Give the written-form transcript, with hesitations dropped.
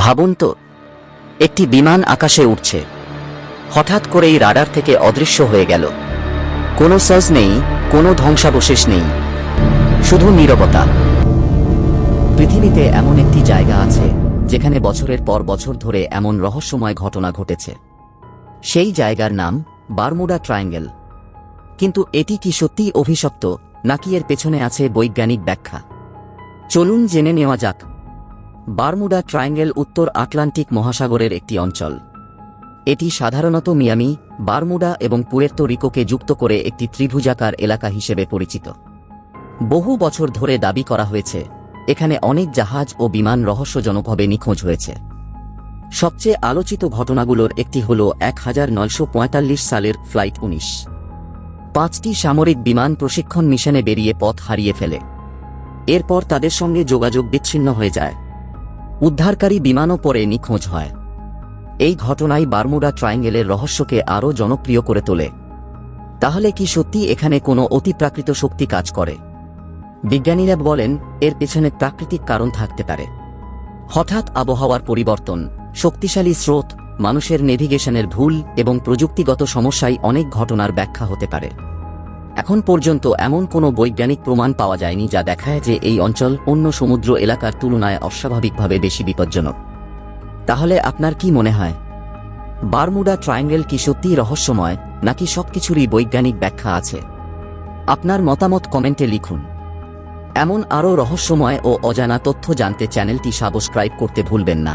ভাবুন তো, একটি বিমান আকাশে উঠছে, হঠাৎ করেই রাডার থেকে অদৃশ্য হয়ে গেল। কোনো সার্চ নেই, কোনো ধ্বংসাবশেষ নেই, শুধু নীরবতা। পৃথিবীতে এমন একটি জায়গা আছে যেখানে বছরের পর বছর ধরে এমন রহস্যময় ঘটনা ঘটেছে। সেই জায়গার নাম বারমুডা ট্রায়াঙ্গেল। কিন্তু এটি কি সত্যিই অভিশপ্ত, নাকি এর পেছনে আছে বৈজ্ঞানিক ব্যাখ্যা? চলুন জেনে নেওয়া যাক। বারমুডা ট্রায়াঙ্গেল উত্তর আটলান্টিক মহাসাগরের একটি অঞ্চল। এটি সাধারণত মিয়ামি, বারমুডা এবং পুয়ের্তো রিকোকে যুক্ত করে একটি ত্রিভুজাকার এলাকা হিসেবে পরিচিত। বহু বছর ধরে দাবি করা হয়েছে এখানে অনেক জাহাজ ও বিমান রহস্যজনকভাবে নিখোঁজ হয়েছে। সবচেয়ে আলোচিত ঘটনাগুলোর একটি হল 1945 সালের ফ্লাইট 19। 5টি সামরিক বিমান প্রশিক্ষণ মিশনে বেরিয়ে পথ হারিয়ে ফেলে। এরপর তাদের সঙ্গে যোগাযোগ বিচ্ছিন্ন হয়ে যায়। উদ্ধারকারী বিমানও পরে নিখোঁজ হয়। এই ঘটনাই বারমুডা ট্রায়াঙ্গেলের রহস্যকে আরও জনপ্রিয় করে তোলে। তাহলে কি সত্যি এখানে কোনো অতিপ্রাকৃত শক্তি কাজ করে? বিজ্ঞানীরা বলেন এর পেছনে প্রাকৃতিক কারণ থাকতে পারে। হঠাৎ আবহাওয়ার পরিবর্তন, শক্তিশালী স্রোত, মানুষের নেভিগেশনের ভুল এবং প্রযুক্তিগত সমস্যায় অনেক ঘটনার ব্যাখ্যা হতে পারে। এখন পর্যন্ত এমন কোনো বৈজ্ঞানিক প্রমাণ পাওয়া যায়নি যা দেখায় যে এই অঞ্চল অন্য সমুদ্র এলাকার তুলনায় অস্বাভাবিকভাবে বেশি বিপজ্জনক। তাহলে আপনার কি মনে হয়, বারমুডা ট্রায়াঙ্গেল কি সত্যিই রহস্যময়, নাকি সবকিছুরই বৈজ্ঞানিক ব্যাখ্যা আছে? আপনার মতামত কমেন্টে লিখুন। এমন আরও রহস্যময় ও অজানা তথ্য জানতে চ্যানেলটি সাবস্ক্রাইব করতে ভুলবেন না।